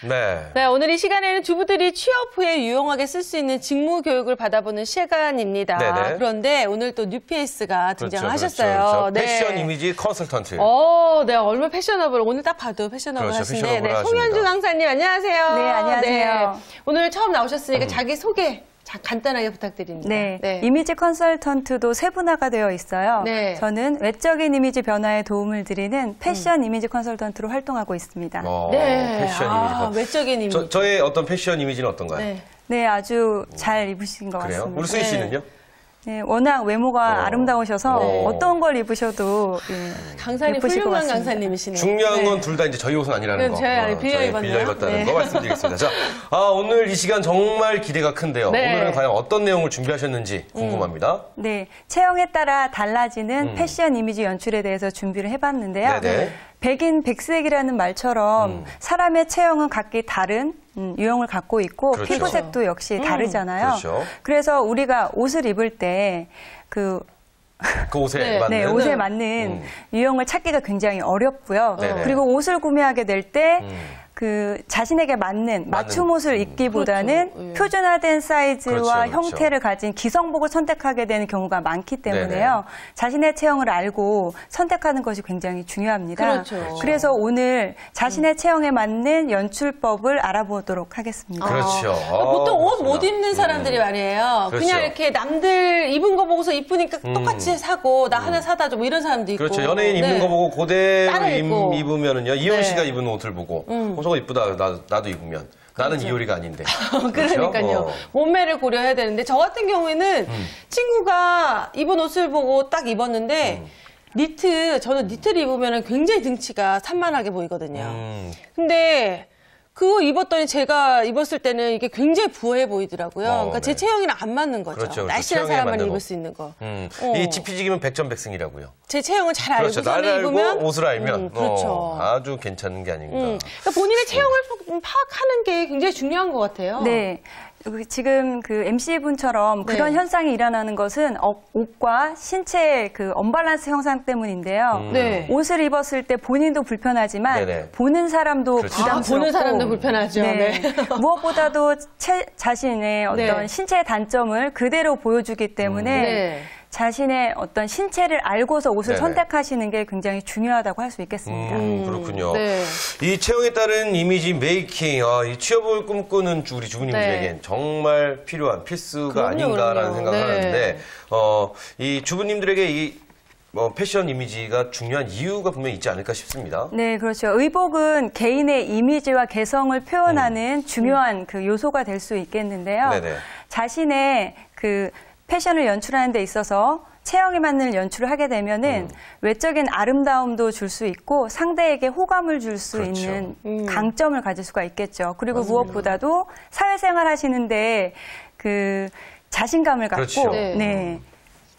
네. 네, 오늘 이 시간에는 주부들이 취업 후에 유용하게 쓸 수 있는 직무 교육을 받아보는 시간입니다. 네네. 그런데 오늘 또 뉴페이스가 등장하셨어요. 그렇죠. 네. 패션 이미지 컨설턴트. 네, 얼마나 패셔너블. 오늘 딱 봐도 패셔너블 그렇죠, 하신데. 패셔너블 네, 하십니다. 송현주 강사님 안녕하세요. 네, 안녕하세요. 네, 오늘 처음 나오셨으니까 자기 소개 간단하게 부탁드립니다. 네. 이미지 컨설턴트도 세분화가 되어 있어요. 네. 저는 외적인 이미지 변화에 도움을 드리는 패션 이미지 컨설턴트로 활동하고 있습니다. 네. 패션 이미지 컨설턴트. 외적인 이미지. 저의 어떤 패션 이미지는 어떤가요? 네. 네, 아주 잘 입으신 것 그래요? 같습니다. 우리 수희 씨는요? 네, 워낙 외모가 아름다우셔서 어떤 걸 입으셔도 강사님 예쁘실 것 훌륭한 같습니다. 강사님이시네요. 중요한 네. 건 둘 다 이제 저희 옷은 아니라는 거. 저희 빌려 입었네요. 빌려 입었다는 네. 거 말씀드리겠습니다. 자, 오늘 이 시간 정말 기대가 큰데요. 네. 오늘은 과연 어떤 내용을 준비하셨는지 궁금합니다. 네, 체형에 따라 달라지는 패션 이미지 연출에 대해서 준비를 해봤는데요. 네네. 백인 백색이라는 말처럼 사람의 체형은 각기 다른 유형을 갖고 있고 그렇죠. 피부색도 역시 다르잖아요. 그렇죠. 그래서 우리가 옷을 입을 때 그 옷에 네. 맞는. 네, 옷에 맞는 유형을 찾기가 굉장히 어렵고요. 네네. 그리고 옷을 구매하게 될 때 그 자신에게 맞는 맞춤 옷을 입기보다는 그렇죠. 표준화된 사이즈와 그렇죠. 형태를 가진 기성복을 선택하게 되는 경우가 많기 때문에요. 자신의 체형을 알고 선택하는 것이 굉장히 중요합니다. 그렇죠. 그래서 오늘 자신의 체형에 맞는 연출법을 알아보도록 하겠습니다. 그렇죠. 보통 옷 못 그렇습니다. 입는 사람들이 말이에요. 그렇죠. 그냥 이렇게 남들 입은 거 보고서 이쁘니까 똑같이 사고 나 하나 사다 줘 뭐 이런 사람도 있고. 그렇죠. 연예인 입는 네. 거 보고 그대로 따라 입고. 입으면은요. 이효리 네. 씨가 입은 옷을 보고 저거 이쁘다. 나도 입으면. 나는 이효리가 아닌데. 그러니까요. 그렇죠? 몸매를 고려해야 되는데 저 같은 경우에는 친구가 입은 옷을 보고 딱 입었는데 저는 니트를 입으면 굉장히 등치가 산만하게 보이거든요. 근데 그거 입었더니 제가 입었을 때는 이게 굉장히 부해 보이더라고요. 그러니까 제 네. 체형이랑 안 맞는 거죠. 그렇죠. 날씬한 체형에 사람만 맞는 입을 옷. 수 있는 거. 이 지피지기면 백전백승이라고요. 제 체형을 잘 알고 그렇죠. 선을 나를 입으면 알고 옷을 알면 그렇죠. 아주 괜찮은 게 아닌가. 그러니까 본인의 체형을 파악하는 게 굉장히 중요한 것 같아요. 네. 지금 그 MC분처럼 그런 네. 현상이 일어나는 것은 옷과 신체의 그 언밸런스 형상 때문인데요. 네. 옷을 입었을 때 본인도 불편하지만 네네. 보는 사람도 그렇죠. 부담스럽고 보는 사람도 불편하죠. 네. 네. 무엇보다도 자신의 어떤 네. 신체의 단점을 그대로 보여주기 때문에 네. 자신의 어떤 신체를 알고서 옷을 네네. 선택하시는 게 굉장히 중요하다고 할 수 있겠습니다. 그렇군요. 네. 이 체형에 따른 이미지 메이킹, 이 취업을 꿈꾸는 우리 주부님들에겐 네. 정말 필요한 필수가 그럼요, 아닌가라는 그럼요. 생각을 네. 하는데, 이 주부님들에게 이 패션 이미지가 중요한 이유가 분명히 있지 않을까 싶습니다. 네, 그렇죠. 의복은 개인의 이미지와 개성을 표현하는 중요한 그 요소가 될 수 있겠는데요. 네네. 자신의 그 패션을 연출하는 데 있어서 체형에 맞는 연출을 하게 되면은 외적인 아름다움도 줄 수 있고 상대에게 호감을 줄 수 그렇죠. 있는 강점을 가질 수가 있겠죠. 그리고 무엇보다도 사회생활 하시는데 그 자신감을 갖고 그렇죠. 네.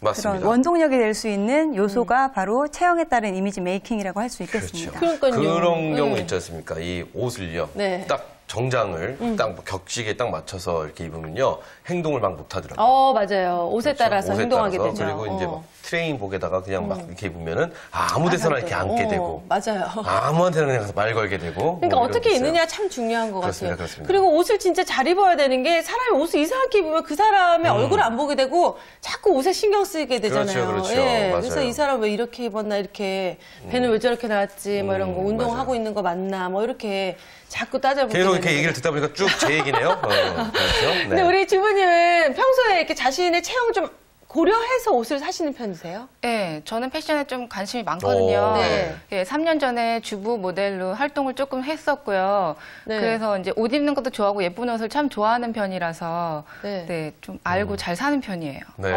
맞습니다. 그런 원동력이 될 수 있는 요소가 바로 체형에 따른 이미지 메이킹이라고 할 수 있겠습니다. 그렇죠. 그러니까요. 그런 경우 네. 있지 않습니까? 이 옷을요. 네. 딱 정장을 딱 격식에 딱 맞춰서 이렇게 입으면요. 행동을 막 못하더라고요. 맞아요. 옷에 따라서 옷에 행동하게 따라서. 되죠. 그리고 이제 막 트레이닝복에다가 그냥 막 이렇게 입으면은 아무 데서나 이렇게 앉게 되고 맞아요. 아무한테나 그냥 가서 말 걸게 되고 그러니까 뭐 어떻게 이런 게 있어요. 입느냐 참 중요한 것 그렇습니다, 같아요. 그렇습니다. 그리고 옷을 진짜 잘 입어야 되는 게 사람이 옷을 이상하게 입으면 그 사람의 얼굴을 안 보게 되고 자꾸 옷에 신경 쓰이게 되잖아요. 그렇죠. 예, 맞아요. 그래서 이 사람 왜 이렇게 입었나 이렇게 배는 왜 저렇게 나왔지 뭐 이런 거 운동하고 맞아요. 있는 거 맞나 뭐 이렇게 자꾸 따져보게 계속 되는 이렇게 얘기를 듣다 보니까 쭉 제 얘기네요. 그렇죠? 네. 근데 우리 주부님은 평소에 이렇게 자신의 체형 좀 고려해서 옷을 사시는 편이세요? 네, 저는 패션에 좀 관심이 많거든요. 네. 예, 3년 전에 주부 모델로 활동을 조금 했었고요. 네. 그래서 이제 옷 입는 것도 좋아하고 예쁜 옷을 참 좋아하는 편이라서 네. 네, 좀 알고 잘 사는 편이에요. 네.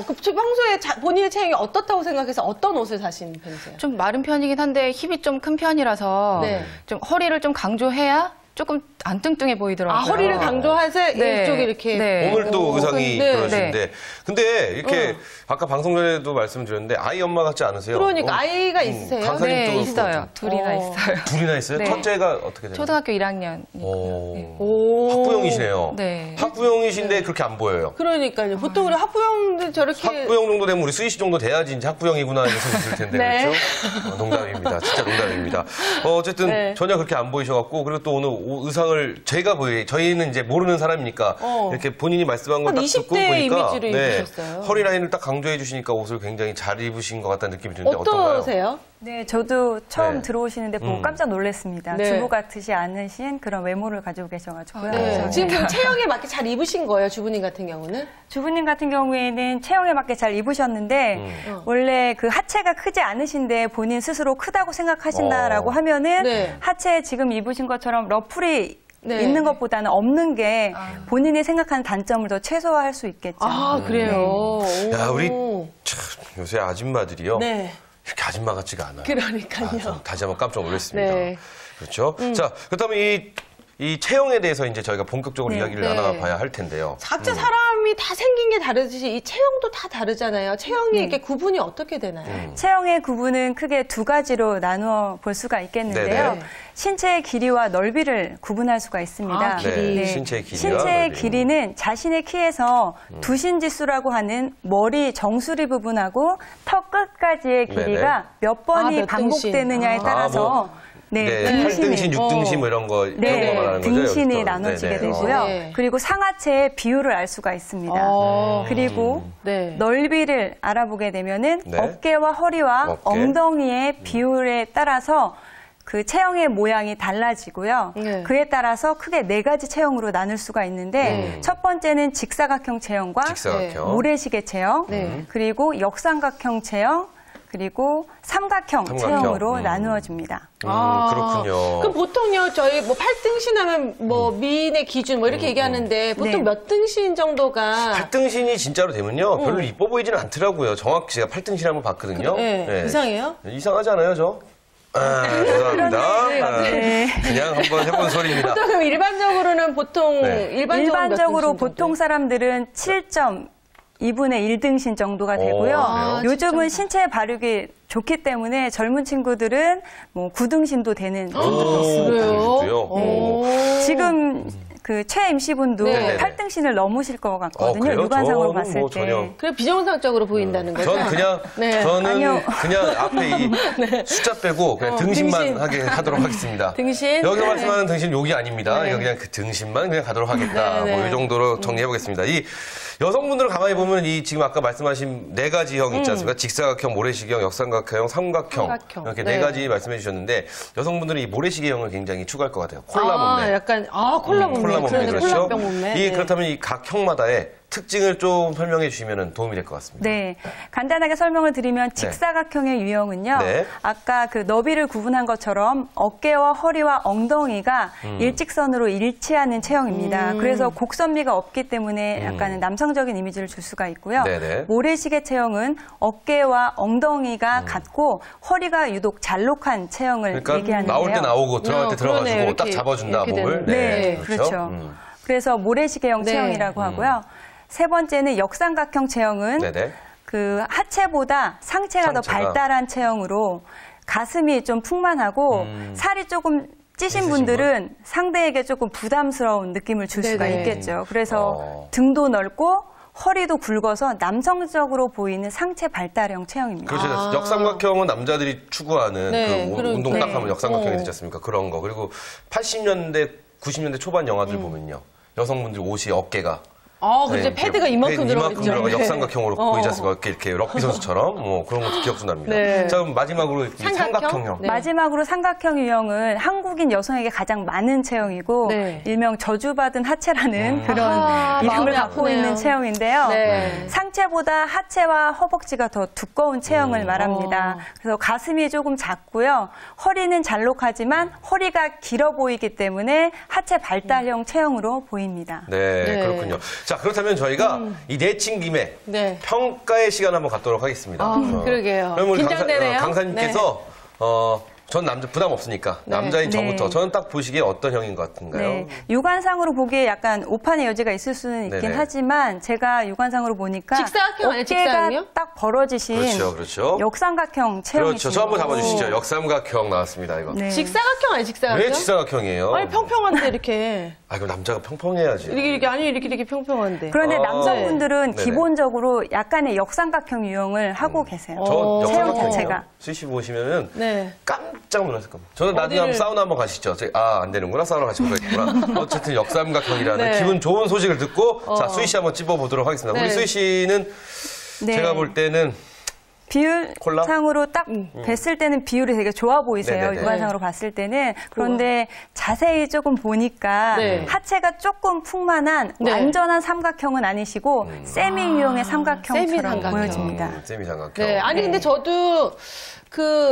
그 평소에 본인의 체형이 어떻다고 생각해서 어떤 옷을 사시는 편이세요? 좀 마른 편이긴 한데 힙이 좀 큰 편이라서 네. 좀 허리를 좀 강조해야 조금 안 뚱뚱해 보이더라고요. 아, 허리를 강조해서 네. 이쪽에 이렇게. 네. 오늘 또 의상이 네. 그러신데. 근데 이렇게 아까 방송 전에도 말씀드렸는데 아이 엄마 같지 않으세요? 그러니까 아이가 있으세요? 강사님도 네, 그렇고 있어요. 둘이나 어. 있어요. 둘이나 있어요? 네. 첫째가 어떻게 되나요? 초등학교 1학년. 오. 학부형이시네요. 네. 학부형이신데 그렇게 안 보여요. 그러니까요. 보통 우리 학부형들 저렇게. 학부형 정도 되면 우리 수희 씨 정도 돼야지 이제 학부형이구나 이런 생각이 들 텐데 네. 그렇죠? 농담입니다. 진짜 농담입니다. 어쨌든 네. 전혀 그렇게 안 보이셔갖고 그리고 또 오늘 의상을 제가 저희는 이제 모르는 사람이니까 이렇게 본인이 말씀한 걸 한 딱 듣고 20대 보니까 이미지를 입으셨어요. 허리 라인을 딱 강조해 주시니까 옷을 굉장히 잘 입으신 것 같다는 느낌이 드는데 어떤가요? 어떠세요? 네, 저도 처음 네. 들어오시는데 보고 깜짝 놀랐습니다. 네. 주부 같으시 않으신 그런 외모를 가지고 계셔가지고요. 네. 그래서 지금 그 체형에 맞게 잘 입으신 거예요, 주부님 같은 경우는? 주부님 같은 경우에는 체형에 맞게 잘 입으셨는데 원래 그 하체가 크지 않으신데 본인 스스로 크다고 생각하신다라고 하면은 네. 하체 지금 입으신 것처럼 러플이 네. 있는 것보다는 없는 게 본인이 생각하는 단점을 더 최소화할 수 있겠죠. 아, 그래요. 야, 우리 오. 참 요새 아줌마들이요. 네. 이렇게 아줌마 같지가 않아요. 그러니까요. 좀 다시 한번 깜짝 놀랐습니다. 네. 그렇죠? 자, 그렇다면 이 체형에 대해서 이제 저희가 본격적으로 네. 이야기를 네. 나눠봐야 할 텐데요. 각자 사람이 다 생긴 게 다르듯이 이 체형도 다 다르잖아요. 체형이 이렇게 구분이 어떻게 되나요? 체형의 구분은 크게 두 가지로 나누어 볼 수가 있겠는데요. 네네. 신체의 길이와 넓이를 구분할 수가 있습니다. 아, 길이. 네, 신체의 길이와 신체의 넓이. 길이는 자신의 키에서 두신지수라고 하는 머리 정수리 부분하고 턱 끝까지의 네네. 길이가 몇 번이 몇 반복되느냐에 등신. 따라서 네, 8등신, 6등신 뭐 이런 거 네, 말하는 거죠. 등신이 여기서. 나눠지게 네네. 되고요. 네. 그리고 상하체의 비율을 알 수가 있습니다. 그리고 네. 넓이를 알아보게 되면은 네. 어깨와 허리와 어깨. 엉덩이의 비율에 따라서 그 체형의 모양이 달라지고요. 네. 그에 따라서 크게 네 가지 체형으로 나눌 수가 있는데 첫 번째는 직사각형 체형과 직사각형. 모래시계 체형, 네. 그리고 역삼각형 체형, 그리고 삼각형 체형으로 나누어집니다. 그렇군요. 그럼 보통요, 저희 뭐 8등신 하면 뭐 미인의 기준 뭐 이렇게 얘기하는데 보통 네. 몇 등신 정도가 8등신이 진짜로 되면요. 별로 이뻐 보이지는 않더라고요. 정확히 제가 8등신 한번 봤거든요. 네. 이상해요? 이상하지 않아요, 저? 죄송합니다. 네. 그냥 한번 해본 소리입니다. 보통 그럼 일반적으로는 보통 네. 일반적으로 몇 등신 보통 사람들은 7.2분의 1등신 정도가 되고요. 아, 요즘은 신체 발육이 좋기 때문에 젊은 친구들은 뭐 9등신도 되는 친구도 있습니다. 그래요? 오. 지금 그 최 MC분도 네. 8등신을 넘으실 것 같거든요. 그래요? 육안상으로 저는 봤을 뭐 때. 전혀. 그래 비정상적으로 보인다는 거죠? 전 그냥 네. 저는 아니요. 그냥 앞에 이 숫자 빼고 그냥 등신만 등신. 하게 하도록 하겠습니다. 등신? 여기서 네. 말씀하는 등신 욕이 아닙니다. 네. 그냥 그 등신만 그냥 가도록 하겠다. 네, 네. 뭐 이 정도로 정리해 보겠습니다. 이 여성분들을 가만히 보면 이 지금 아까 말씀하신 네 가지 형 있지 않습니까? 직사각형, 모래시계형, 역삼각형, 삼각형 이렇게 네 네. 가지 말씀해 주셨는데 여성분들은 이 모래시계형을 굉장히 추구할 것 같아요. 콜라 몸매. 약간 콜라 몸매. 콜라 몸매 그러네, 그렇죠. 콜라병 몸매. 네. 그렇다면 이 각 형마다의 특징을 좀 설명해 주시면 도움이 될 것 같습니다. 네. 간단하게 설명을 드리면 직사각형의 유형은요. 네. 아까 그 너비를 구분한 것처럼 어깨와 허리와 엉덩이가 일직선으로 일치하는 체형입니다. 그래서 곡선미가 없기 때문에 약간은 남성적인 이미지를 줄 수가 있고요. 네네. 모래시계 체형은 어깨와 엉덩이가 같고 허리가 유독 잘록한 체형을 그러니까 얘기하는데요. 나올 때 나오고 들어갈 때 그러네요. 들어가지고 이렇게, 딱 잡아준다 이렇게 몸을. 되는데. 네, 그렇죠. 그래서 모래시계형 네. 체형이라고 하고요. 세 번째는 역삼각형 체형은 네네. 그 하체보다 상체가 더 상체가. 발달한 체형으로 가슴이 좀 풍만하고 살이 조금 찌신 있으신 분들은 상대에게 조금 부담스러운 느낌을 줄 수가 네네. 있겠죠. 그래서 어. 등도 넓고 허리도 굵어서 남성적으로 보이는 상체 발달형 체형입니다. 그렇죠. 역삼각형은 남자들이 추구하는 네, 그 운동 딱 네. 하면 역삼각형이 되지 않습니까? 그런 거. 그리고 80년대, 90년대 초반 영화들 보면요. 여성분들 옷이 어깨가 그렇죠. 패드가 이만큼 들어가 있죠. 들어가 역삼각형으로 네. 보이지 않습니까? 이렇게 럭비 선수처럼 뭐 그런 것도 기억도 납니다. 네. 자, 그럼 마지막으로 이 삼각형? 삼각형형. 네. 마지막으로 삼각형 유형은 한국인 여성에게 가장 많은 체형이고 네. 일명 저주받은 하체라는 그런 아하, 이름을 마음이 갖고 아프네요. 있는 체형인데요. 네. 상체보다 하체와 허벅지가 더 두꺼운 체형을 말합니다. 그래서 가슴이 조금 작고요. 허리는 잘록하지만 허리가 길어 보이기 때문에 하체 발달형 체형으로 보입니다. 네, 네. 그렇군요. 자, 그렇다면 저희가 이 내친 김에 네. 평가의 시간 한번 갖도록 하겠습니다. 그러게요. 그럼 우리 긴장되네요. 강사님께서 전 남자 부담 없으니까 네. 남자인 네. 저부터 저는 딱 보시기에 어떤 형인 것 같은가요? 네. 육안상으로 보기에 약간 오판의 여지가 있을 수는 있긴 네네. 하지만 제가 육안상으로 보니까 직사각형 아니에요, 어깨가 직사각형이요? 딱 벌어지신 그렇죠. 역삼각형 체형이신 그렇죠. 저 한번 거고. 잡아주시죠. 역삼각형 나왔습니다, 이거. 네. 직사각형 아니에요, 직사각형? 왜 직사각형이에요? 아니, 평평한데, 이렇게. 아, 그럼 남자가 평평해야지. 이렇게 평평한데. 그런데 아. 남성분들은 네네. 기본적으로 약간의 역삼각형 유형을 하고 계세요. 저 체형 역삼각형이에요. 자체가. 스시 보시면은 네. 깜짝 놀랐을 겁니다. 저는 나중에 어디를- 한번 사우나 한번 가시죠. 안 되는구나. 사우나 같이 보겠구나. 어쨌든 역삼각형이라는 네. 기분 좋은 소식을 듣고 자, 수희 씨 한번 찝어보도록 하겠습니다. 네. 우리 수희 씨는 네. 제가 볼 때는 콜라? 비율상으로 딱 뵀을 때는 비율이 되게 좋아 보이세요. 네네네. 육안상으로 봤을 때는. 그런데 자세히 조금 보니까 네. 하체가 조금 풍만한 네. 완전한 삼각형은 아니시고 세미 유형의 삼각형처럼 세미 삼각형. 보여집니다. 세미 삼각형. 네. 아니, 근데 저도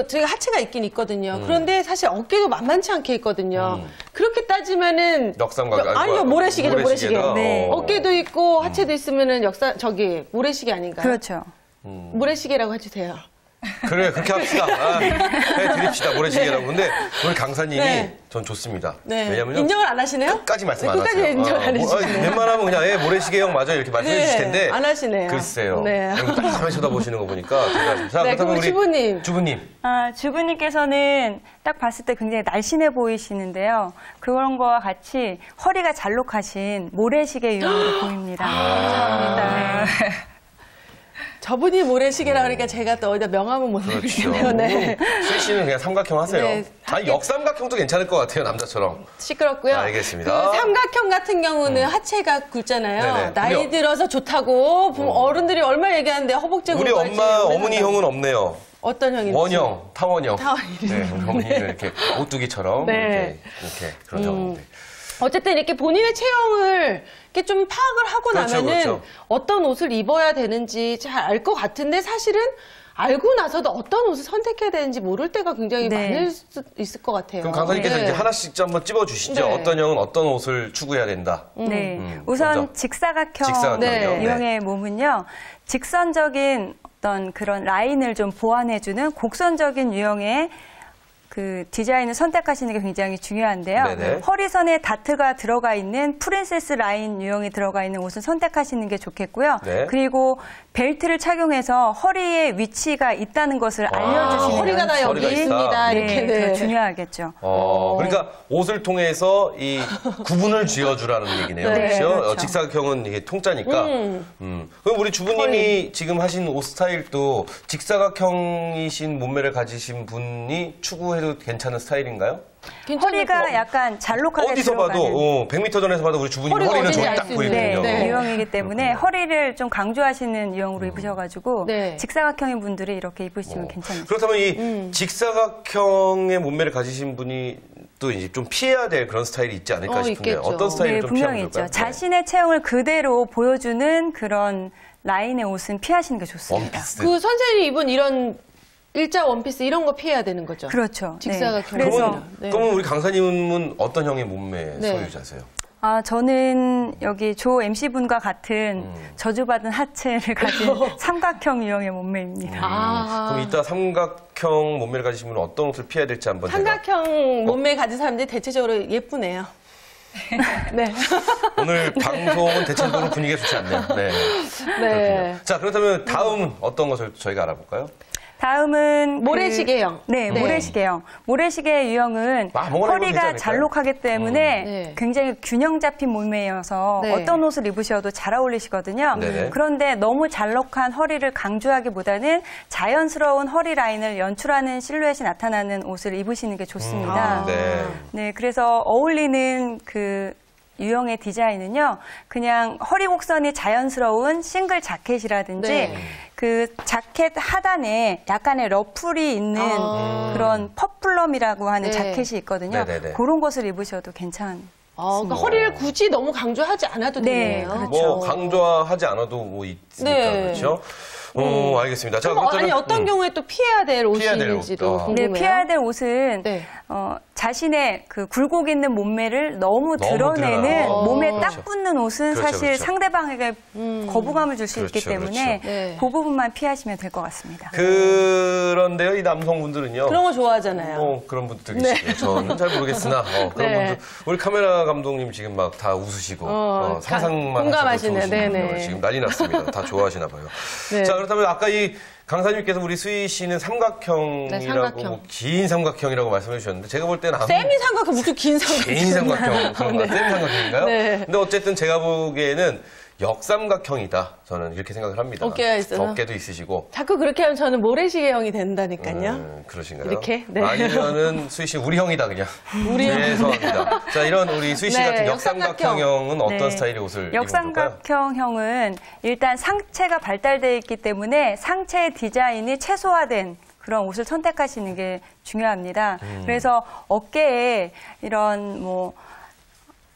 제가 하체가 있긴 있거든요. 그런데 사실 어깨도 만만치 않게 있거든요. 그렇게 따지면은. 역삼각형. 아니요, 모래시계죠, 모래시계. 모래시계다. 네. 어깨도 있고 하체도 있으면은 모래시계 아닌가요? 그렇죠. 모래시계라고 해주세요. 그래, 그렇게 합시다. 해드립시다. 모래시계라고. 근데 우리 강사님이 네. 전 좋습니다. 네. 왜냐면 인정을 안 하시네요? 끝까지 말씀 안 끝까지 하세요. 인정 안 해주시네요. 웬만하면 그냥 모래시계형 맞아요. 이렇게 말씀해 주실 텐데. 안 하시네요. 글쎄요. 네. 가만히 쳐다보시는 거 보니까. 자, 네, 그렇다면 그럼 우리 주부님. 주부님. 주부님께서는 딱 봤을 때 굉장히 날씬해 보이시는데요. 그런 거와 같이 허리가 잘록하신 모래시계 유형으로 보입니다. 감사합니다. 저분이 모래시계라 그러니까 제가 또 어디다 명함은 못 그렇죠. 내겠네요. 네. 수희 씨는 그냥 삼각형 하세요. 네. 아니, 역삼각형도 괜찮을 것 같아요, 남자처럼. 시끄럽고요. 알겠습니다. 그 삼각형 같은 경우는 하체가 굵잖아요. 네네. 나이 우리 들어서 좋다고 어른들이 얼마나 얘기하는데 허벅지 우리 굵어야지. 엄마, 얼마나 어머니 형은 없네요. 어떤 형인지. 원형, 타원형. 타원이요. 네, 우리 어머니는 이렇게 오뚜기처럼. 네. 이렇게 그런 형인데. 어쨌든 이렇게 본인의 체형을 이렇게 좀 파악을 하고 그렇죠, 나면은 그렇죠. 어떤 옷을 입어야 되는지 잘 알 것 같은데 사실은 알고 나서도 어떤 옷을 선택해야 되는지 모를 때가 굉장히 네. 많을 수 있을 것 같아요. 그럼 강사님께서 네. 이제 하나씩 좀 한번 찝어주시죠. 네. 어떤 형은 어떤 옷을 추구해야 된다. 네. 우선 먼저. 직사각형 직사각형이요. 유형의 몸은요. 직선적인 어떤 그런 라인을 좀 보완해주는 곡선적인 유형의 그 디자인을 선택하시는 게 굉장히 중요한데요. 네네. 허리선에 다트가 들어가 있는 프린세스 라인 유형이 들어가 있는 옷을 선택하시는 게 좋겠고요. 네. 그리고 벨트를 착용해서 허리에 위치가 있다는 것을 알려주시는 허리가 다 여기 허리가 있다. 있습니다. 네, 이렇게 그거 네. 중요하겠죠. 그러니까 옷을 통해서 이 구분을 지어주라는 얘기네요. 네, 그렇죠? 그렇죠. 직사각형은 이게 통짜니까. 그럼 우리 주부님이 지금 하신 옷 스타일도 직사각형이신 몸매를 가지신 분이 추구해도 괜찮은 스타일인가요? 허리가 약간 잘록하게 어디서 들어가는 봐도 100m 전에서 봐도 우리 주부님 허리가 허리는 어딘지 저기 알 딱 수 보이거든요. 있는. 네. 유형이기 때문에 허리를 좀 강조하시는 유형으로 입으셔가지고 네. 직사각형인 분들이 이렇게 입으시면 괜찮으세요. 그렇다면 이 직사각형의 몸매를 가지신 분이 또 이제 좀 피해야 될 그런 스타일이 있지 않을까 싶은데요. 있겠죠. 어떤 스타일을 네, 좀 분명히 피하면 있죠. 좋을까요? 자신의 체형을 그대로 보여주는 그런 라인의 옷은 피하시는 게 좋습니다. 원피스. 그 선생님이 입은 이런 일자 원피스 이런 거 피해야 되는 거죠. 그렇죠. 직사각형. 네. 그래서 그러면 우리 강사님은 어떤 형의 몸매 네. 소유자세요? 저는 여기 조 MC분과 같은 저주받은 하체를 가진 삼각형 유형의 몸매입니다. 그럼 이따 삼각형 몸매를 가지신 분은 어떤 옷을 피해야 될지 한번 제가 삼각형 몸매 가진 사람들이 대체적으로 예쁘네요. 네. 오늘 방송은 대체적으로 분위기가 좋지 않네요. 네. 네. 자, 그렇다면 다음 어떤 것을 저희가 알아볼까요? 다음은 모래시계형. 네, 네. 모래시계형. 모래시계 유형은 아무거나 입어도 되지 허리가 않을까요? 잘록하기 때문에 네. 굉장히 균형 잡힌 몸매여서 네. 어떤 옷을 입으셔도 잘 어울리시거든요. 네네. 그런데 너무 잘록한 허리를 강조하기보다는 자연스러운 허리 라인을 연출하는 실루엣이 나타나는 옷을 입으시는 게 좋습니다. 네. 네, 그래서 어울리는 그 유형의 디자인은요, 그냥 허리 곡선이 자연스러운 싱글 자켓이라든지 네. 그 자켓 하단에 약간의 러플이 있는 그런 퍼플럼이라고 하는 네. 자켓이 있거든요. 네네네. 그런 것을 입으셔도 괜찮습니다. 그러니까 허리를 굳이 너무 강조하지 않아도 네, 되네요. 그렇죠. 뭐 강조하지 않아도 뭐 있으니까 네. 그렇죠. 알겠습니다. 자, 그럼 그렇다면, 아니 어떤 경우에 또 피해야 될 옷이 피해야 될 있는지도 옷. 궁금해요. 네, 피해야 될 옷은 네. 자신의 그 굴곡 있는 몸매를 너무 드러내는 드러나는. 몸에 그렇죠. 딱 붙는 옷은 그렇죠, 사실 그렇죠. 상대방에게 거부감을 줄 수 있기 그렇죠, 때문에 그렇죠. 네. 그 부분만 피하시면 될 것 같습니다. 그런데요, 이 남성분들은요. 그런 거 좋아하잖아요. 그런 분들 계시죠. 저는 잘 모르겠으나, 그런 네. 분들. 우리 카메라 감독님 지금 막 다 웃으시고, 상상만 공감하시네. 하시고 좋으시군요. 네네. 지금 난리 났습니다. 다 좋아하시나 봐요. 네. 자, 그렇다면 아까 이 강사님께서 우리 수희 씨는 삼각형이라고, 네, 삼각형. 뭐 긴 삼각형이라고 말씀해 주셨는데, 제가 볼 때는 세미 삼각형 무슨 긴 삼각형. 긴 삼각형, 그런가? 세미 삼각형인가요? 네. 근데 어쨌든 제가 보기에는 역삼각형이다. 저는 이렇게 생각을 합니다. 어깨가 있어서? 어깨도 있으시고. 자꾸 그렇게 하면 저는 모래시계형이 된다니까요. 그러신가요? 이렇게? 네. 아니면은 수희 씨 우리형이다 그냥. 우리형. 죄송합니다. 자, 이런 우리 수희 씨 네, 같은 역삼각형. 역삼각형형은 어떤 네. 스타일의 옷을 입으면 좋을까요? 역삼각형형은 일단 상체가 발달되어 있기 때문에 상체의 디자인이 최소화된 그런 옷을 선택하시는 게 중요합니다. 그래서 어깨에 이런 뭐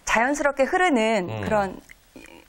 자연스럽게 흐르는 그런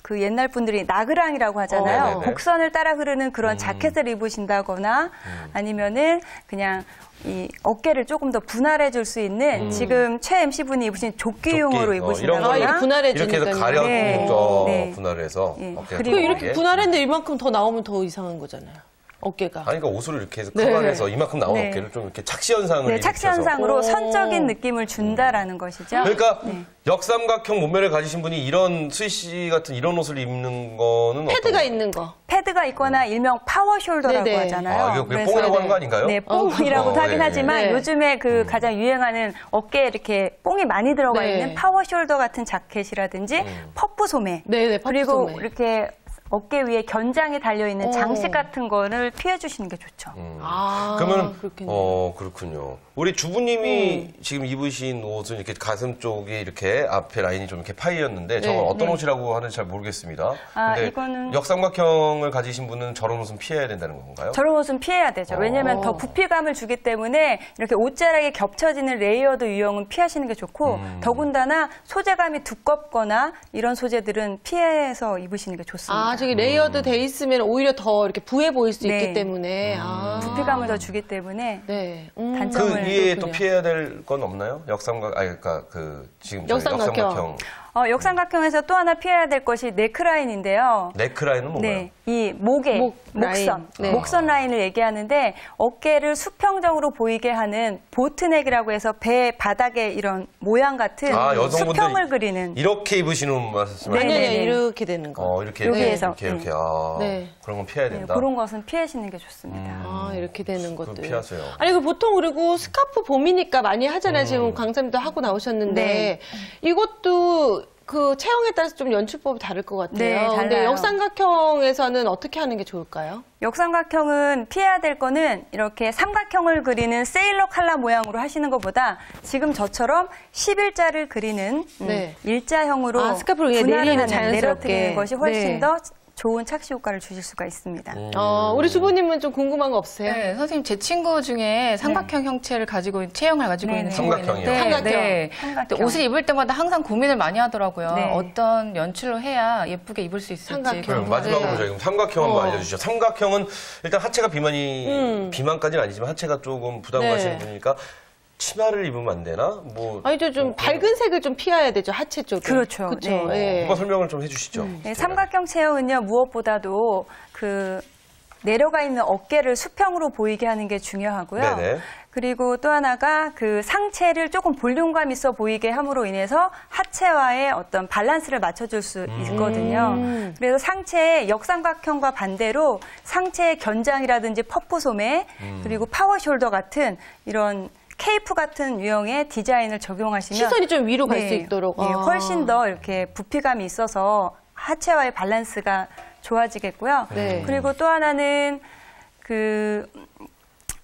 그 옛날 분들이 나그랑이라고 하잖아요. 네네네. 곡선을 따라 흐르는 그런 자켓을 입으신다거나 아니면은 그냥 이 어깨를 조금 더 분할해 줄 수 있는 지금 최 MC분이 입으신 조끼용으로 이런 입으신다거나 이렇게 분할해 이렇게 해서 주니까요. 가려 네. 네. 분할을 해서 예. 어깨가 그리고 그 좀 이렇게 이게. 분할했는데 이만큼 더 나오면 더 이상한 거잖아요. 어깨가. 아니, 그러니까 옷을 이렇게 해서 네. 커버해서 이만큼 나온 네. 어깨를 좀 이렇게 착시 현상을 네, 일으켜서. 착시 현상으로 오. 선적인 느낌을 준다라는 것이죠. 그러니까 역삼각형 몸매를 가지신 분이 이런 수희 씨 같은 이런 옷을 입는 거는 패드가 어떤 있는 거. 패드가 있거나 일명 파워 숄더라고 네네. 하잖아요. 아, 이거 그냥 뽕이라고 하는 거 아닌가요? 네, 뽕이라고도 하긴 네. 하지만 네. 요즘에 그 가장 유행하는 어깨에 이렇게 뽕이 많이 들어가 네. 있는 파워 숄더 같은 자켓이라든지 퍼프 소매. 네네, 퍼프 그리고 소매. 이렇게 어깨 위에 견장이 달려있는 오. 장식 같은 거를 피해 주시는 게 좋죠. 아, 그러면 그렇겠네요. 그렇군요. 우리 주부님이 지금 입으신 옷은 이렇게 가슴 쪽에 이렇게 앞에 라인이 좀 이렇게 파이였는데 저건 어떤 옷이라고 하는지 잘 모르겠습니다. 아, 근데 이거는- 역삼각형을 가지신 분은 저런 옷은 피해야 된다는 건가요? 저런 옷은 피해야 되죠. 왜냐하면 더 부피감을 주기 때문에 이렇게 옷자락에 겹쳐지는 레이어드 유형은 피하시는 게 좋고 더군다나 소재감이 두껍거나 이런 소재들은 피해서 입으시는 게 좋습니다. 아, 저기 레이어드 돼 있으면 오히려 더 이렇게 부해 보일 수 네. 있기 때문에. 아. 부피감을 더 주기 때문에 네. 단점을 그 위에 또 그렇군요. 피해야 될 건 없나요? 그러니까 지금 저희 역삼각형. 역삼각형 역삼각형에서 또 하나 피해야 될 것이 네크라인인데요. 네크라인은 뭔가요? 네, 이 목에 라인. 목선, 네. 목선 라인을 얘기하는데 어깨를 수평적으로 보이게 하는 보트넥이라고 해서 배 바닥에 이런 모양 같은 여성분들 수평을 그리는 이렇게 입으시는 말씀이시죠? 네, 아니, 네, 아니, 네. 이렇게 되는 거. 이렇게 여기에서. 이렇게 네. 그런 건 피해야 된다. 그런 것은 피하시는 게 좋습니다. 아, 이렇게 되는 것들. 피하세요. 아니, 그 보통 그리고 스카프 봄이니까 많이 하잖아요. 지금 강사님도 하고 나오셨는데. 네. 이것도 그 체형에 따라서 좀 연출법이 다를 것 같아요. 네, 근데 달라요. 역삼각형에서는 어떻게 하는 게 좋을까요? 역삼각형은 피해야 될 거는 이렇게 삼각형을 그리는 세일러 칼라 모양으로 하시는 것보다 지금 저처럼 11자를 그리는 네. 일자형으로 아, 스카프를 그냥 분할을 내리는 하는, 자연스럽게. 내려뜨리는 것이 훨씬 네. 더 좋은 착시 효과를 주실 수가 있습니다. 우리 주부님은 좀 궁금한 거 없으세요? 네, 선생님 제 친구 중에 삼각형 형체를 가지고 체형을 가지고 네네. 있는 친구가 삼각형이요? 있는데 삼각형. 네. 삼각형. 근데 옷을 입을 때마다 항상 고민을 많이 하더라고요. 네. 어떤 연출로 해야 예쁘게 입을 수 있을지. 삼각형. 그럼 네. 마지막으로 저희 삼각형 한번 알려주시죠. 삼각형은 일단 하체가 비만까지는 아니지만 하체가 조금 부담 네. 가시는 분이니까 치마를 입으면 안 되나? 아니, 좀 밝은 색을 좀 피해야 되죠, 하체 쪽에. 그렇죠. 그렇죠. 네. 예. 한번 설명을 좀 해주시죠. 네, 삼각형 체형은요, 무엇보다도 그 내려가 있는 어깨를 수평으로 보이게 하는 게 중요하고요. 네네. 그리고 또 하나가 그 상체를 조금 볼륨감 있어 보이게 함으로 인해서 하체와의 어떤 밸런스를 맞춰줄 수 있거든요. 그래서 상체의 역삼각형과 반대로 상체의 견장이라든지 퍼프 소매 그리고 파워 숄더 같은 이런 케이프 같은 유형의 디자인을 적용하시면 시선이 좀 위로 갈 수 있도록. 네, 훨씬 더 이렇게 부피감이 있어서 하체와의 밸런스가 좋아지겠고요. 네. 그리고 또 하나는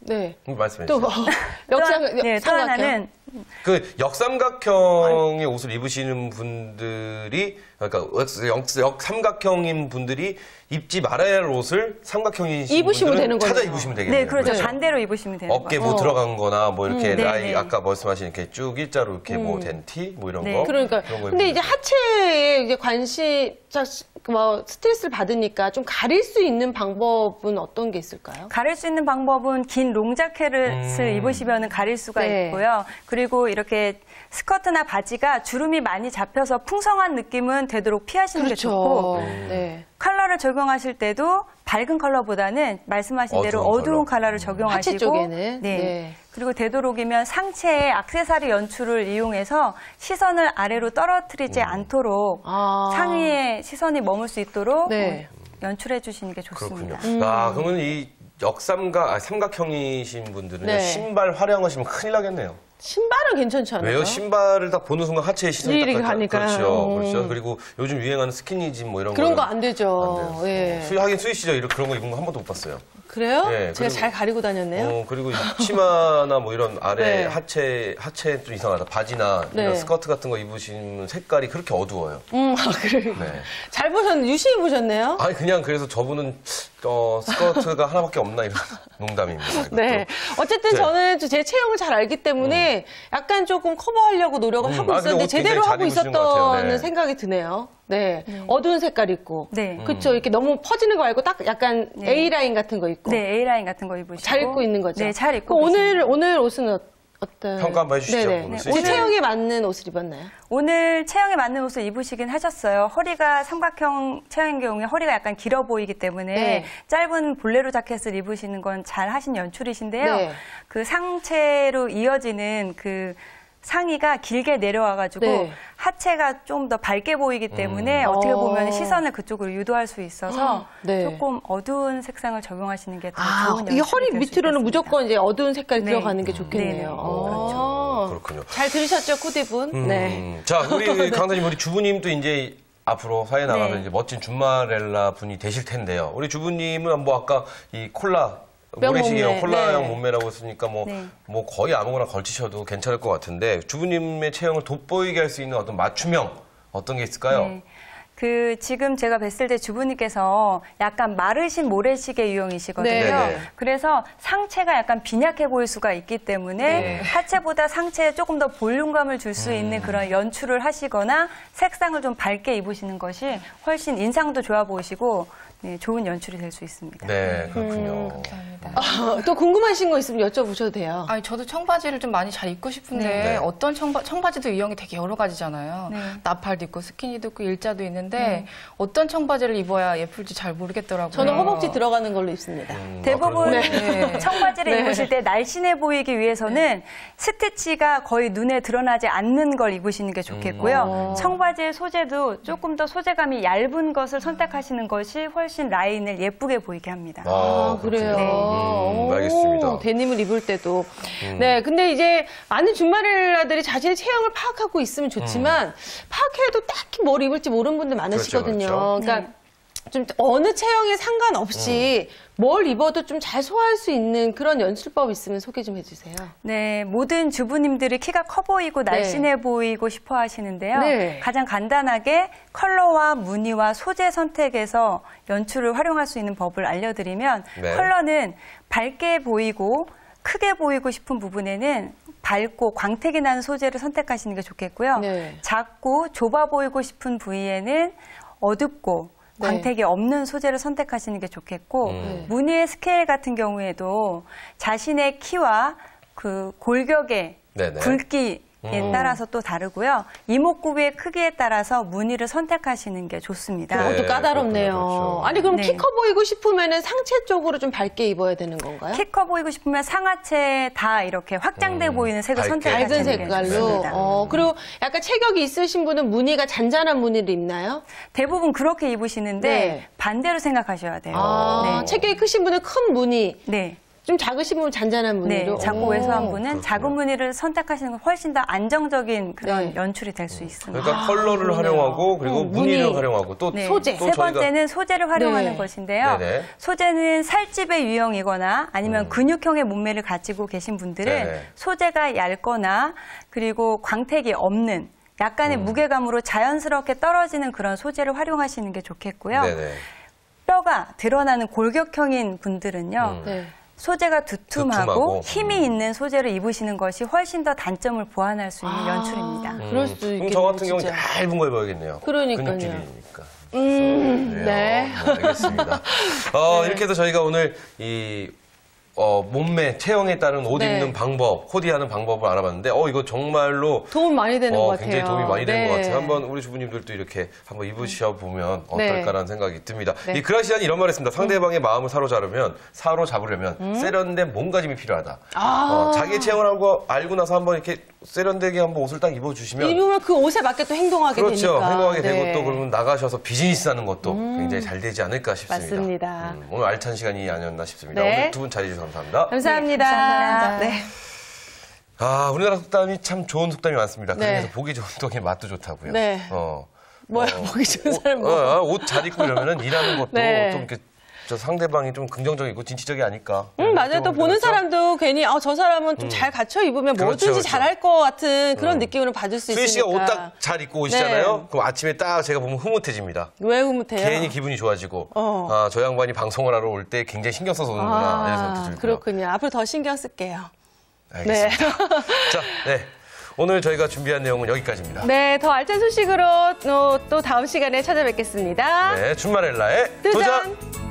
네. 말씀해 또 주시죠. 역삼, 또 삼각형. 하나는 그 역삼각형의 옷을 입으시는 분들이, 그러니까 역삼각형인 분들이 입지 말아야 할 옷을 삼각형이신 입으시면 분들은 되는 찾아 거네요. 입으시면 되겠네요. 네, 그렇죠. 그렇죠? 반대로 입으시면 되는 어깨 거죠. 뭐 들어간 거나 뭐 이렇게 라인, 네네. 아까 말씀하신 이렇게 쭉 일자로 이렇게 뭐 된 티, 뭐 이런 네. 거. 그러니까. 그런 거 근데 입으면 이제 되죠. 하체에 이제 뭐 스트레스를 받으니까 좀 가릴 수 있는 방법은 어떤 게 있을까요? 가릴 수 있는 방법은 긴 롱자켓을 입으시면 가릴 수가 네. 있고요. 그리고 이렇게 스커트나 바지가 주름이 많이 잡혀서 풍성한 느낌은 되도록 피하시는 게 좋고, 네. 컬러를 적용하실 때도 밝은 컬러보다는 말씀하신 대로 어두운 어두운 컬러. 컬러를 적용하시고, 하체 쪽에는. 네. 네. 그리고 되도록이면 상체에 액세서리 연출을 이용해서 시선을 아래로 떨어뜨리지 않도록 아. 상의에 시선이 머물 수 있도록 네. 연출해 주시는 게 좋습니다. 그렇군요. 그러면 이 삼각형이신 분들은 네. 신발 활용하시면 큰일 나겠네요. 신발은 괜찮지 않아요? 왜요? 신발을 딱 보는 순간 하체에 시선이 딱 이렇게 가니까. 그렇죠. 그렇죠. 그리고 요즘 유행하는 스키니진 뭐 이런 그런 거는 거 안 되죠. 안 돼요. 예. 하긴 수희 씨죠. 그런 거 입은 거 한 번도 못 봤어요. 그래요? 네, 제가 그리고- 잘 가리고 다녔네요. 그리고 이 치마나 뭐 이런 아래 네. 하체 좀 이상하다. 바지나 네. 이런 스커트 같은 거 입으시면 색깔이 그렇게 어두워요. 그래. 네. 잘 보셨네. 유심히 보셨네요. 아니 그냥 그래서 저분은 스커트가 하나밖에 없나 이런 농담입니다. 네. 어쨌든 네. 저는 제 체형을 잘 알기 때문에 약간 조금 커버하려고 노력을 하고 근데 있었는데 옷 제대로 굉장히 잘 하고 입으시는 것 같아요. 있었던 네. 생각이 드네요. 네. 어두운 색깔 입고. 네. 그렇죠. 이렇게 너무 퍼지는 거 말고 딱 약간 네. A-라인 같은 거 입고. 네, A라인 같은 거 입으시고. 잘 입고 있는 거죠. 네, 잘 입고 그럼 계십니다. 오늘 옷은 어떤? 평가 한번 해주시죠. 네네. 오늘 제 쓰시죠. 체형에 맞는 옷을 입었나요? 오늘 체형에 맞는 옷을 입으시긴 하셨어요. 허리가 삼각형 체형인 경우에 허리가 약간 길어 보이기 때문에 네. 짧은 볼레로 자켓을 입으시는 건 잘 하신 연출이신데요. 네. 그 상체로 이어지는 그 상의가 길게 내려와가지고 네. 하체가 좀 더 밝게 보이기 때문에 어떻게 보면 시선을 그쪽으로 유도할 수 있어서 네. 조금 어두운 색상을 적용하시는 게 더 아, 좋은 연출이 이 허리 될수 밑으로는 있겠습니다. 무조건 이제 어두운 색깔이 네. 들어가는 게 좋겠네요. 네네. 아. 그렇군요. 잘 들으셨죠, 코디분? 네. 자, 우리 강사님, 우리 주부님도 이제 앞으로 사회 나가면 네. 이제 멋진 준마렐라 분이 되실 텐데요. 우리 주부님은 뭐 아까 이 콜라 명 모래시계형 몸매. 콜라형 네. 몸매라고 했으니까 뭐 네. 거의 아무거나 걸치셔도 괜찮을 것 같은데 주부님의 체형을 돋보이게 할 수 있는 어떤 맞춤형 어떤 게 있을까요? 네. 지금 제가 뵀을 때 주부님께서 약간 마르신 모래시계 유형이시거든요. 네네. 그래서 상체가 약간 빈약해 보일 수가 있기 때문에 네. 하체보다 상체에 조금 더 볼륨감을 줄 수 있는 그런 연출을 하시거나 색상을 좀 밝게 입으시는 것이 훨씬 인상도 좋아 보이시고 네, 좋은 연출이 될 수 있습니다. 네, 그렇군요. 감사합니다. 또 궁금하신 거 있으면 여쭤보셔도 돼요. 아니 저도 청바지를 좀 많이 잘 입고 싶은데 네. 어떤 청바지도 유형이 되게 여러 가지잖아요. 네. 나팔도 있고 스키니도 있고 일자도 있는데 어떤 청바지를 입어야 예쁠지 잘 모르겠더라고요. 저는 허벅지 들어가는 걸로 입습니다. 대부분 네. 청바지를 네. 입으실 때 날씬해 보이기 위해서는 스티치가 거의 눈에 드러나지 않는 걸 입으시는 게 좋겠고요. 청바지의 소재도 조금 더 소재감이 얇은 것을 선택하시는 것이 훨씬 라인을 예쁘게 보이게 합니다. 아, 그래요? 네. 오, 알겠습니다. 데님을 입을 때도. 네, 근데 이제 많은 준마렐라들이 자신의 체형을 파악하고 있으면 좋지만 파악해도 딱히 뭘 입을지 모르는 분들 많으시거든요. 그렇죠. 그러니까 좀 어느 체형에 상관없이 뭘 입어도 좀 잘 소화할 수 있는 그런 연출법 있으면 소개 좀 해주세요. 네, 모든 주부님들이 키가 커 보이고 날씬해 보이고 싶어 하시는데요. 네. 가장 간단하게 컬러와 무늬와 소재 선택에서 연출을 활용할 수 있는 법을 알려드리면 네. 컬러는 밝게 보이고 크게 보이고 싶은 부분에는 밝고 광택이 나는 소재를 선택하시는 게 좋겠고요. 네. 작고 좁아 보이고 싶은 부위에는 어둡고 네. 광택이 없는 소재를 선택하시는 게 좋겠고 무늬의 스케일 같은 경우에도 자신의 키와 그 골격의 네네. 굵기에 따라서 또 다르고요. 이목구비의 크기에 따라서 무늬를 선택하시는 게 좋습니다. 네. 그것도 까다롭네요. 그렇죠. 아니 그럼 네. 키 커 보이고 싶으면은 상체 쪽으로 좀 밝게 입어야 되는 건가요? 키 커 보이고 싶으면 상하체 다 이렇게 확장돼 보이는 색을 밝게. 선택하시는 밝은 게 색깔로. 좋습니다. 그리고 약간 체격이 있으신 분은 무늬가 잔잔한 무늬를 입나요? 대부분 그렇게 입으시는데 네. 반대로 생각하셔야 돼요. 아, 네. 체격이 크신 분은 큰 무늬. 네. 좀 작으신 분 잔잔한 무늬로. 네, 작고 오. 왜소한 분은 작은 무늬를 선택하시는 건 훨씬 더 안정적인 그런 연출이 될 수 있습니다. 그러니까 컬러를 활용하고 그리고 무늬를 무늬. 활용하고 또 네, 소재. 세 번째는 소재를 활용하는 네. 것인데요. 네네. 소재는 살집의 유형이거나 아니면 근육형의 몸매를 가지고 계신 분들은 네네. 소재가 얇거나 그리고 광택이 없는 약간의 무게감으로 자연스럽게 떨어지는 그런 소재를 활용하시는 게 좋겠고요. 네네. 뼈가 드러나는 골격형인 분들은요. 네. 소재가 두툼하고. 두툼하고 힘이 있는 소재를 입으시는 것이 훨씬 더 단점을 보완할 수 있는 연출입니다. 그럴 수도 그럼 있겠네요. 저 같은 경우는 진짜. 얇은 거 입어야겠네요. 그러니까요. 근육질이니까. 네. 알겠습니다. 이렇게 해서 저희가 오늘 이 몸매, 체형에 따른 옷 네. 입는 방법, 코디하는 방법을 알아봤는데, 이거 정말로 도움 많이 되는 것 같아요. 굉장히 도움이 많이 되는 것 네. 같아요. 한번 우리 주부님들도 이렇게 한번 입으셔보면 네. 어떨까라는 생각이 듭니다. 네. 이 그라시안이 이런 말 했습니다. 상대방의 마음을 사로잡으려면 세련된 몸가짐이 필요하다. 자기 체형을 알고 나서 한번 이렇게 세련되게 한번 옷을 딱 입어주시면 입으면 그 옷에 맞게 또 행동하게 그렇죠. 되니까. 행동하게 네. 되고 또 그러면 나가셔서 비즈니스 하는 것도 굉장히 잘 되지 않을까 싶습니다. 맞습니다. 오늘 알찬 시간이 아니었나 싶습니다. 네. 오늘 두 분 자리해 주셔서 감사합니다. 감사합니다. 감사합니다. 네. 우리나라 속담이 참 좋은 속담이 많습니다. 네. 그중에서 보기 좋은 떡이 맛도 좋다고요. 네. 뭐야, 보기 좋은 사람 옷 잘 입고 이러면은 일하는 것도 네. 좀 이렇게 저 상대방이 좀 긍정적이고 진취적이 아닐까. 맞아요. 또 보는 사람도 괜히 저 사람은 좀 잘 갖춰 입으면 그렇죠, 뭐든지 그렇죠. 잘할 것 같은 그런 느낌을 받을 수 수희 씨가 있으니까. 옷 딱 잘 입고 오시잖아요. 네. 그럼 아침에 딱 제가 보면 흐뭇해집니다. 왜 흐뭇해요? 괜히 기분이 좋아지고 저 양반이 방송을 하러 올 때 굉장히 신경 써서 오는구나 이런 생각도 들고요. 그렇군요. 앞으로 더 신경 쓸게요. 알겠습니다. 자, 네. 오늘 저희가 준비한 내용은 여기까지입니다. 네, 더 알찬 소식으로 또 다음 시간에 찾아뵙겠습니다. 네, 준마렐라의 도전! 도전!